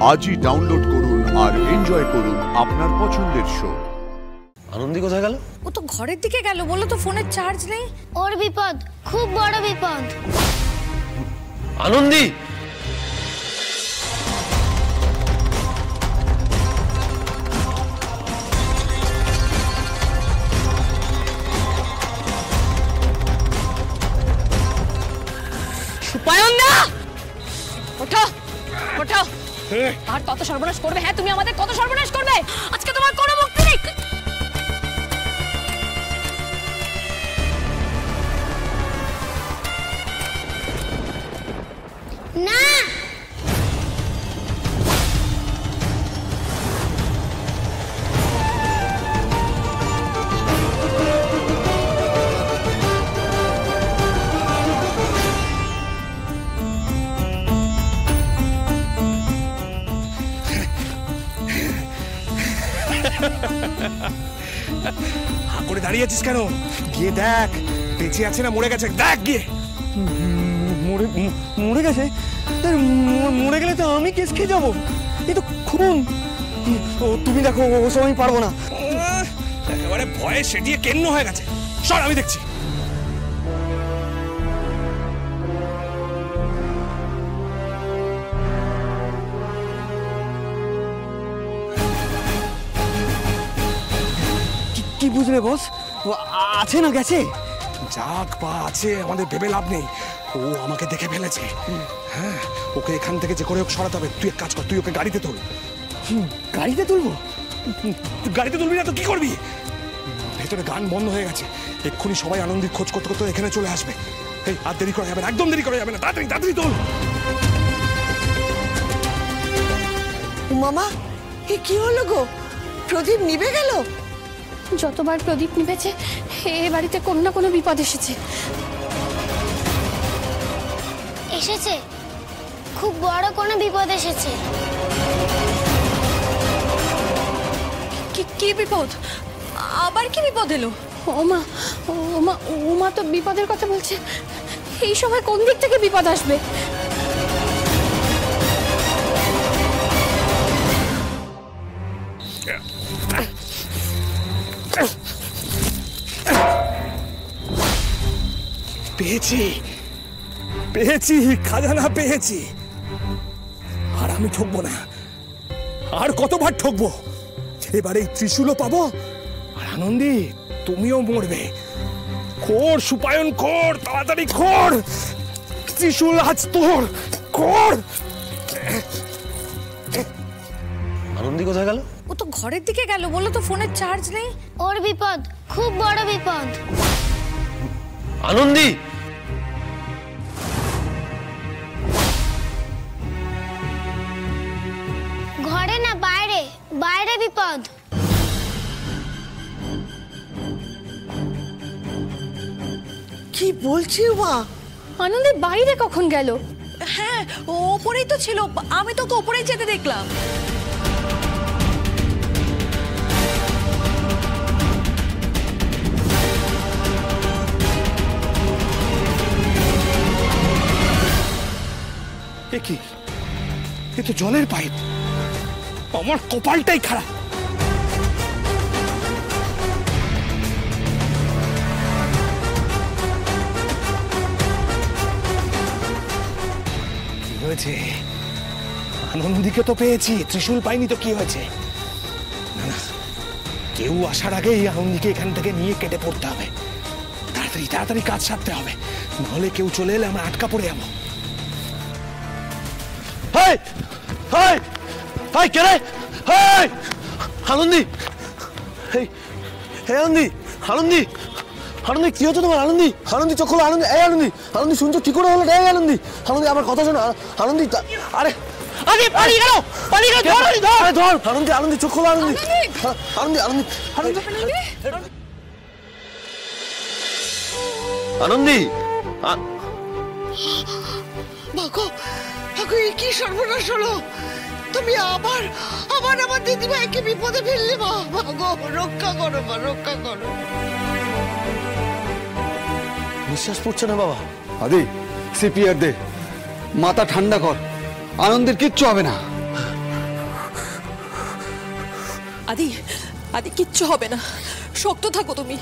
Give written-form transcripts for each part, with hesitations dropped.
আজই ডাউনলোড করুন আর এনজয় করুন আপনার পছন্দের শো। আনন্দি কোথায় গেল? ও তো ঘরের দিকে গেল, বললো তো ফোনের চার্জ নেই। ওর বিপদ, খুব বড় বিপদ। আনন্দি, সুপায়নদা ওঠো ওঠো। আর কত সর্বনাশ করবে? হ্যাঁ, তুমি আমাদের কত সর্বনাশ করবে? আজকে তোমার কোনো মুক্তি নেই। না, হা করে দাঁড়িয়ে আছিস কেন? গিয়ে দেখ বেঁচে আছে না মরে গেছে, দেখ গিয়ে। মরে গেছে? মরে গেলে তো আমি কেস খেয়ে যাবো, এই তো খুন। তুমি দেখো, ওসব আমি পারবো না। একেবারে ভয়ে সেটিয়ে কেন্ন হয়ে গেছে। সর, আমি দেখছি। কি বুঝলে বস? আছে না গেছে? যাক বা আছে, আমাদের ভেবে লাভ নেই। ও আমাকে দেখে ফেলেছে। হ্যাঁ, ওকে এখান থেকে যে করে হোক সরাতে হবে। তুই এক কাজ কর, তুই ওকে গাড়িতে তোল। গাড়িতে তুলবো? গাড়িতে তুলবি না তো কি করবি? ভেতরে গান বন্ধ হয়ে গেছে, এক্ষুনি সবাই আনন্দের খোঁজ করতে করতে এখানে চলে আসবে। এই আর দেরি করা যাবে না, একদম দেরি করা যাবে না। তাড়াতাড়ি তাড়াতাড়ি তোল। মামা, এ কি হলো গো? প্রদীপ নিভে গেল? যতবার প্রদীপ নিভেছে, এ বাড়িতে কোনো না কোনো বিপদ এসেছে। এসেছে, খুব বড় কোনো বিপদ এসেছে। কি বিপদ? আবার কি বিপদ এলো? ওমা ওমা ওমা, তো বিপদের কথা বলছে। এই সময় কোন দিক থেকে বিপদ আসবে? পেয়েছি পেয়েছি, খাজানা পেয়েছি। আর আমি ঠকবো না। আর কতবার ঠকবো? এবারে এই ত্রিশূলও পাবো, আর আনন্দি তুমিও মরবে। খোর সুপায়ন, খোর তাড়াতাড়ি খোর। ত্রিশূল আজ তোর, খোর। আনন্দি কোথায় গেল? ও তো ঘরের দিকে গেল, বললো তো ফোনের চার্জ নেই। ওর বিপদ, খুব বড় বিপদ। আনন্দি, ঘরে না, বাইরে, বাইরে বিপদ। কি বলছি মা? আনন্দের বাইরে কখন গেল? হ্যাঁ, ও ওপরেই তো ছিল, আমি তো ওপরেই যেতে দেখলাম। কি? এ তো জলের পাইপ। আমার কপালটাই খারাপ। কি হয়েছে? আনন্দীকে তো পেয়েছি, ত্রিশূল পাইনি তো কি হয়েছে? না না, কেউ আসার আগেই আনন্দীকে এখান থেকে নিয়ে কেটে পড়তে হবে। তাড়াতাড়ি তাড়াতাড়ি কাজ সারতে হবে, নাহলে কেউ চলে এলে আমরা আটকা পড়ে যাবো। হাই হাই হাই, কে রে? হাই আনন্দি, হে আনন্দি, আনন্দি, আনন্দি, কি হচ্ছে তোমার? আনন্দি, আনন্দি চোখ খোলো। আনন্দি, এই আনন্দি, আনন্দি শুনছো কি করে হলো? এই আনন্দি, আনন্দি আমার কথা শোনো। আনন্দি, আরে আরে পালিয়ে গেল, পালিয়ে গেল। ধর ধর ধর, আনন্দি, আনন্দি চোখ খোলো। আনন্দি, আনন্দি, আনন্দি, আনন্দি, মাগো, মাগো, এ কি সর্বনাশ হলো? তুমি আবার আবার আমার দিদিভাইকে বিপদে ফেললে মা। মাগো, রক্ষা করো মা, রক্ষা করো। নিঃশ্বাস পড়ছে না বাবা। আদি, সিপিআর দে, মাথা ঠান্ডা কর। আনন্দের কিচ্ছু হবে না। আদি আদি কিচ্ছু হবে না, শক্ত থাকো তুমি।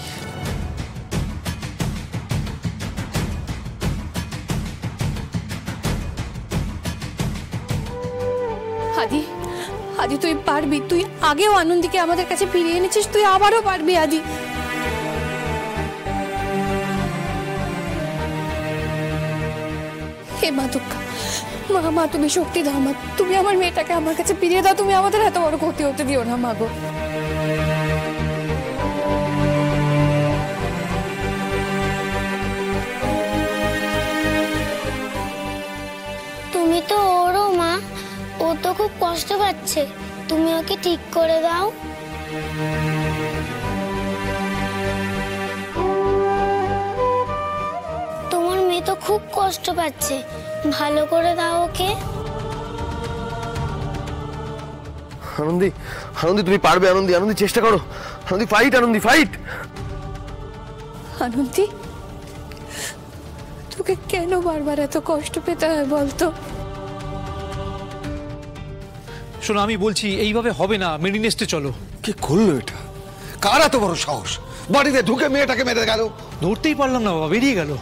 আদি আদি তুই পারবি, তুই আগেও আনন্দীকে আমাদের কাছে ফিরিয়ে এনেছিস, তুই আবারও পারবি আদি। হে মা দুর্গা, মা তুমি শক্তি দাও মা, তুমি আমার মেয়েটাকে আমার কাছে ফিরিয়ে দাও, তুমি আমাদের এত বড় ক্ষতি হতে দিও না মা গো। তুমি তো ওরও মা, ও তো খুব কষ্ট পাচ্ছে, তুমি ওকে ঠিক করে দাও। তোমার মেয়ে তো খুব কষ্ট পাচ্ছে, ভালো করে দাও ওকে। আনন্দী, আনন্দী তুমি পারবে, আনন্দী, আনন্দী চেষ্টা করো, আনন্দী ফাইট, আনন্দী ফাইট। আনন্দী, তোকে কেন বারবার এত কষ্ট পেতে হয় বলতো? শোনো, আমি বলছি এইভাবে হবে না, মেডিনেস্টে চলো। কি করলো এটা? কার এত বড় সাহস বাড়িতে ঢুকে মেয়েটাকে মেরে গেল? ধরতেই পারলাম না বাবা, বেরিয়ে গেল।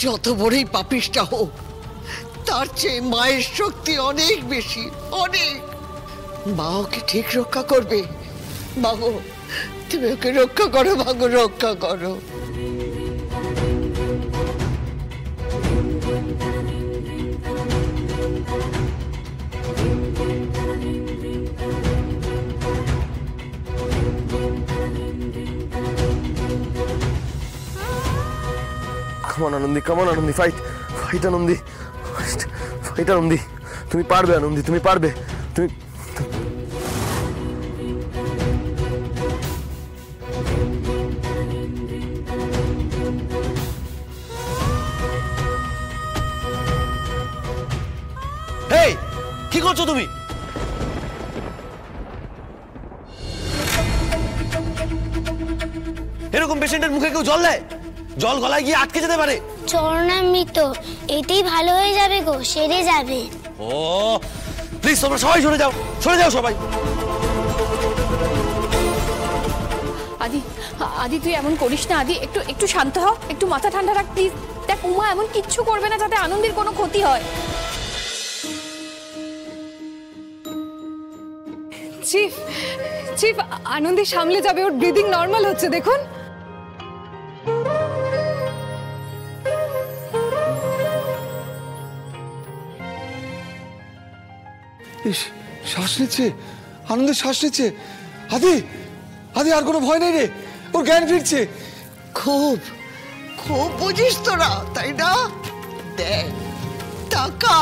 যত বড়ই পাপিষ্টা হোক, তার চেয়ে মায়ের শক্তি অনেক বেশি, অনেক। মা ওকে ঠিক রক্ষা করবে। মাগো, তুমি ওকে রক্ষা করো, মাগো রক্ষা করো। কামান আনন্দী, কামান Anandi, fight, fight Anandi, fight Anandi, তুমি পারবে আনন্দী, তুমি পারবে, তুমি। এই কি করছো তুমি? এরকম পেশেন্টের মুখে কেউ জল দেয়? জল গলায় গিয়ে আটকে যেতে পারে। চরণামৃত, এতেই ভালো হয়ে যাবে গো, সেরে যাবে। ও প্লিজ তোমরা সবাই সরে যাও, সরে যাও সবাই। আদি আদি তুই এমন করিস না আদি, একটু একটু শান্ত হ, একটু মাথা ঠান্ডা রাখ প্লিজ। দেখ উমা এমন কিচ্ছু করবে না যাতে আনন্দের কোনো ক্ষতি হয়। চিফ, চিফ আনন্দী সামলে যাবে, ওর ব্রিদিং নর্মাল হচ্ছে দেখুন। শ্বাস নিচ্ছে, আনন্দের শ্বাস নিচ্ছে। আদি, আদি আর কোনো ভয় নেই রে, ওর জ্ঞান ফিরছে। খুব খুব বুঝিস তোরা, তাই না? দেখ টাকা